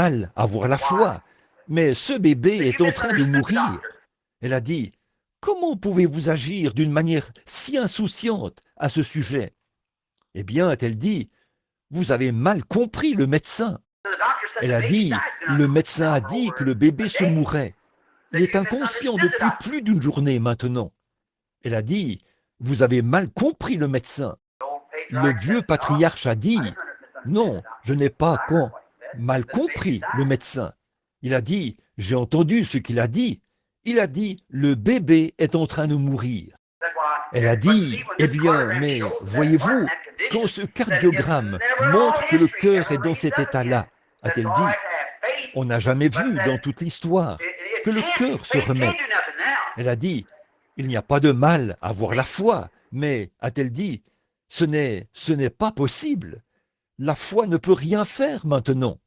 mal avoir la foi, mais ce bébé est en train de mourir. Elle a dit, comment pouvez-vous agir d'une manière si insouciante à ce sujet? Eh bien, a-t-elle dit, vous avez mal compris le médecin. Elle a dit, le médecin a dit que le bébé se mourait. Il est inconscient depuis plus d'une journée maintenant. Elle a dit, vous avez mal compris le médecin. Le vieux patriarche a dit, non, je n'ai pas mal compris le médecin. Il a dit, j'ai entendu ce qu'il a dit. Il a dit, le bébé est en train de mourir. Elle a dit, eh bien, mais voyez-vous, quand ce cardiogramme montre que le cœur est dans cet état-là, a-t-elle dit, on n'a jamais vu dans toute l'histoire que le cœur se remette. Elle a dit, il n'y a pas de mal à avoir la foi, mais, a-t-elle dit, ce n'est pas possible. La foi ne peut rien faire maintenant.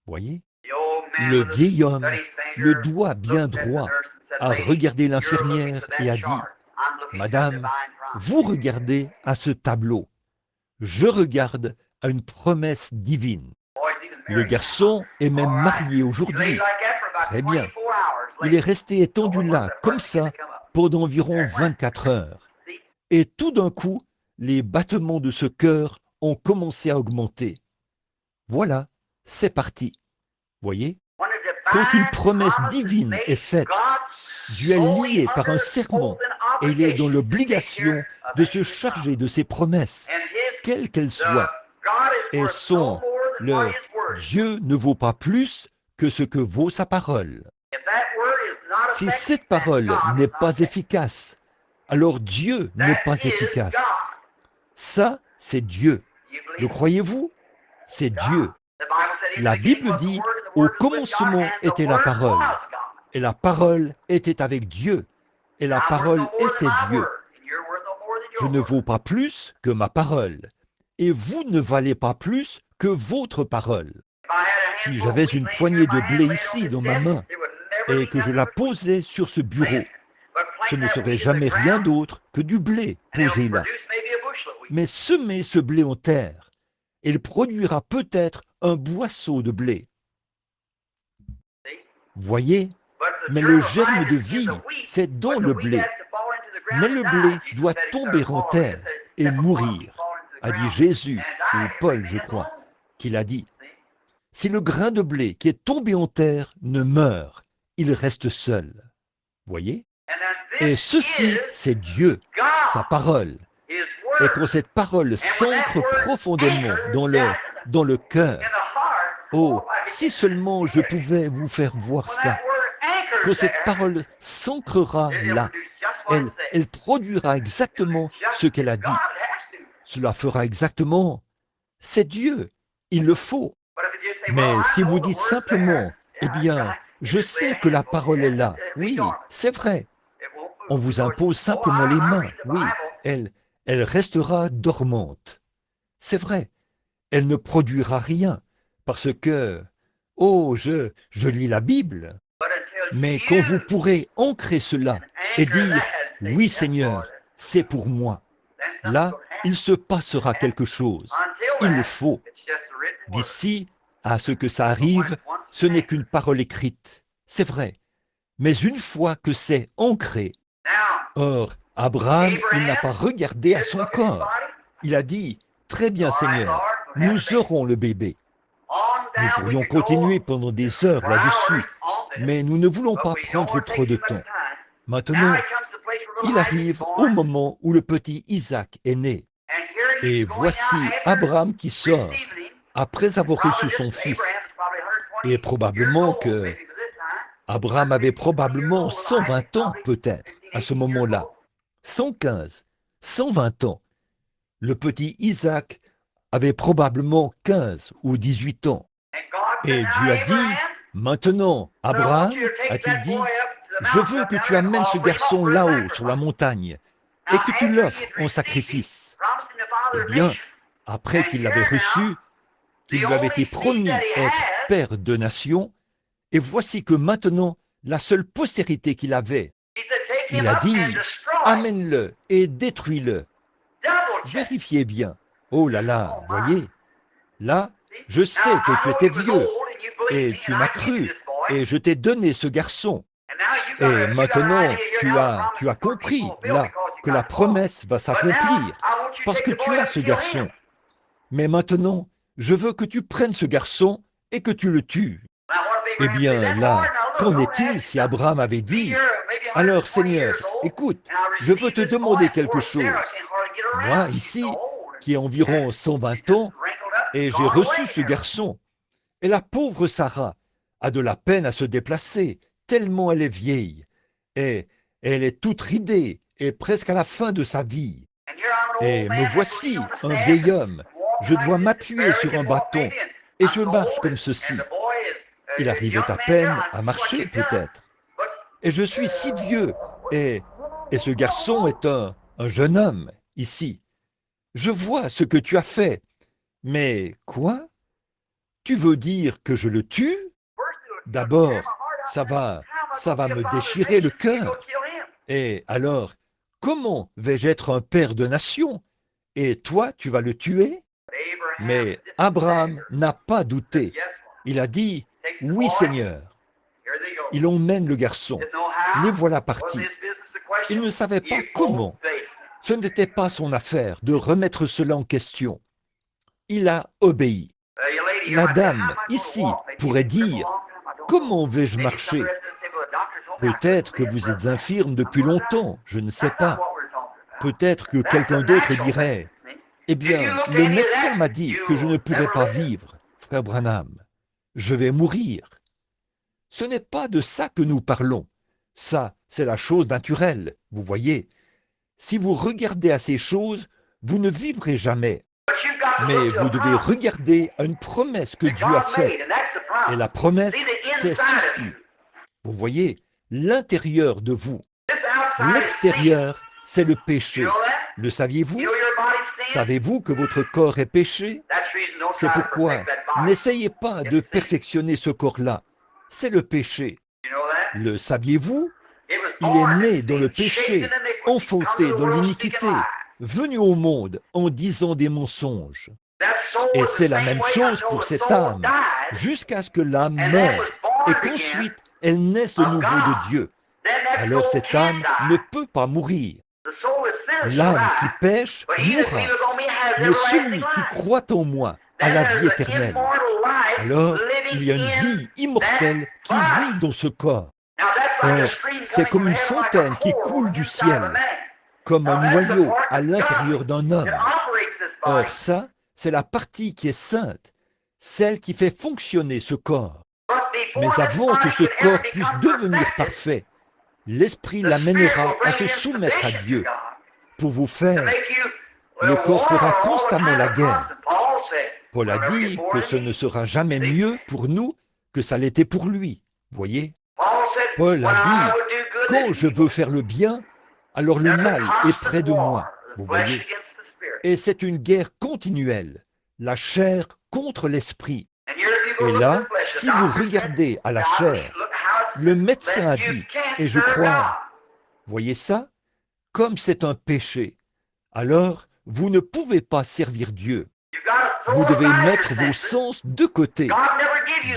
Voyez, le vieil homme, le doigt bien droit, a regardé l'infirmière et a dit, Madame, vous regardez à ce tableau. Je regarde à une promesse divine. Le garçon est même marié aujourd'hui. Très bien. Il est resté étendu là, comme ça, pendant environ 24 heures. Et tout d'un coup, les battements de ce cœur ont commencé à augmenter. Voilà, c'est parti. Voyez, quand une promesse divine est faite, Dieu est lié par un serment et il est dans l'obligation de se charger de ses promesses, quelles qu'elles soient. Et le Dieu ne vaut pas plus que ce que vaut sa parole. Si cette parole n'est pas efficace, alors Dieu n'est pas efficace. Ça, c'est Dieu. Le croyez-vous? C'est Dieu. La Bible dit, au commencement était la parole, et la parole était avec Dieu, et la parole était Dieu. Je ne vaux pas plus que ma parole, et vous ne valez pas plus que votre parole. Si j'avais une poignée de blé ici dans ma main, et que je la posais sur ce bureau, ce ne serait jamais rien d'autre que du blé posé là. Mais semez ce blé en terre, et il produira peut-être un boisseau de blé. Voyez, mais le germe de vie, c'est dans le blé. Mais le blé doit tomber en terre et mourir, a dit Jésus, ou Paul, je crois, qu'il a dit. Si le grain de blé qui est tombé en terre ne meurt, il reste seul. Voyez? Et ceci, c'est Dieu, sa parole. Et quand cette parole s'ancre profondément dans le cœur, oh, si seulement je pouvais vous faire voir ça, que cette parole s'ancrera là, elle produira exactement ce qu'elle a dit. Cela fera exactement, c'est Dieu, il le faut. Mais si vous dites simplement, eh bien, je sais que la parole est là, oui, c'est vrai. On vous impose simplement les mains, oui, elle restera dormante. C'est vrai, elle ne produira rien, parce que, oh, je lis la Bible. Mais quand vous pourrez ancrer cela et dire, oui Seigneur, c'est pour moi, là, il se passera quelque chose. Il le faut. D'ici à ce que ça arrive, ce n'est qu'une parole écrite. C'est vrai. Mais une fois que c'est ancré, or, Abraham, il n'a pas regardé à son corps. Il a dit, très bien Seigneur, nous aurons le bébé. Nous pourrions continuer pendant des heures là-dessus, mais nous ne voulons pas prendre trop de temps. Maintenant, il arrive au moment où le petit Isaac est né. Et voici Abraham qui sort, après avoir reçu son fils. Et probablement que Abraham avait probablement 120 ans peut-être, à ce moment-là. 115, 120 ans. Le petit Isaac avait probablement 15 ou 18 ans. Et Dieu a dit, maintenant, Abraham, a-t-il dit, je veux que tu amènes ce garçon là-haut, sur la montagne, et que tu l'offres en sacrifice. Eh bien, après qu'il l'avait reçu, qu'il lui avait été promis être père de nations, et voici que maintenant, la seule postérité qu'il avait, il a dit, amène-le et détruis-le. Vérifiez bien. Oh là là, voyez, là, je sais que tu étais vieux, et tu m'as cru, et je t'ai donné ce garçon. Et maintenant, tu as compris, là, que la promesse va s'accomplir, parce que tu as ce garçon. Mais maintenant, je veux que tu prennes ce garçon et que tu le tues. Eh bien, là, qu'en est-il si Abraham avait dit, « Alors, Seigneur, écoute, je veux te demander quelque chose. Moi, ici, qui ai environ 120 ans, et j'ai reçu ce garçon. Et la pauvre Sarah a de la peine à se déplacer, tellement elle est vieille. Et elle est toute ridée et presque à la fin de sa vie. Et me voici, un vieil homme. Je dois m'appuyer sur un bâton, et je marche comme ceci. » Il arrivait à peine à marcher, peut-être. Et je suis si vieux, et ce garçon est un jeune homme, ici. Je vois ce que tu as fait. Mais quoi? Tu veux dire que je le tue? D'abord, ça va me déchirer le cœur. Et alors, comment vais-je être un père de nation? Et toi, tu vas le tuer? Mais Abraham n'a pas douté. Il a dit, « Oui, Seigneur. » Il emmène le garçon. Les voilà partis. Il ne savait pas comment. Ce n'était pas son affaire de remettre cela en question. Il a obéi. La dame, ici, pourrait dire, « Comment vais-je marcher? » Peut-être que vous êtes infirme depuis longtemps, je ne sais pas. Peut-être que quelqu'un d'autre dirait, « Eh bien, le médecin m'a dit que je ne pourrais pas vivre, frère Branham. Je vais mourir. » Ce n'est pas de ça que nous parlons. Ça, c'est la chose naturelle, vous voyez. Si vous regardez à ces choses, vous ne vivrez jamais. Mais vous devez regarder à une promesse que Dieu a faite. Et la promesse, c'est ceci. Vous voyez, l'intérieur de vous. L'extérieur, c'est le péché. Le saviez-vous? Savez-vous que votre corps est péché? C'est pourquoi n'essayez pas de perfectionner ce corps-là. C'est le péché. Le saviez-vous? Il est né dans le péché, enfanté dans l'iniquité, venu au monde en disant des mensonges. Et c'est la même chose pour cette âme, jusqu'à ce que l'âme meure et qu'ensuite elle naisse de nouveau de Dieu. Alors cette âme ne peut pas mourir. L'âme qui pêche mourra, mais celui qui croit en moi a la vie éternelle. Alors, il y a une vie immortelle qui vit dans ce corps. Or, c'est comme une fontaine qui coule du ciel, comme un noyau à l'intérieur d'un homme. Or, ça, c'est la partie qui est sainte, celle qui fait fonctionner ce corps. Mais avant que ce corps puisse devenir parfait, l'Esprit l'amènera à se soumettre à Dieu. Pour vous faire, le corps fera constamment la guerre. Paul a dit que ce ne sera jamais mieux pour nous que ça l'était pour lui. Voyez? Paul a dit, quand je veux faire le bien, alors le mal est près de moi. Vous voyez? Et c'est une guerre continuelle, la chair contre l'esprit. Et là, si vous regardez à la chair, le médecin a dit, et je crois, voyez ça? Comme c'est un péché, alors vous ne pouvez pas servir Dieu. Vous devez mettre vos sens de côté.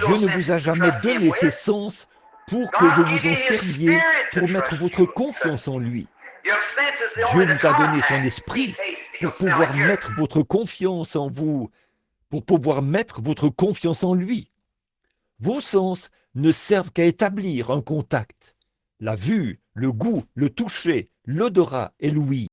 Dieu ne vous a jamais donné ces sens pour que vous vous en serviez pour mettre votre confiance en lui. Dieu vous a donné son esprit pour pouvoir mettre votre confiance en vous, pour pouvoir mettre votre confiance en lui. Vos sens ne servent qu'à établir un contact. La vue, le goût, le toucher, l'odorat et l'ouïe.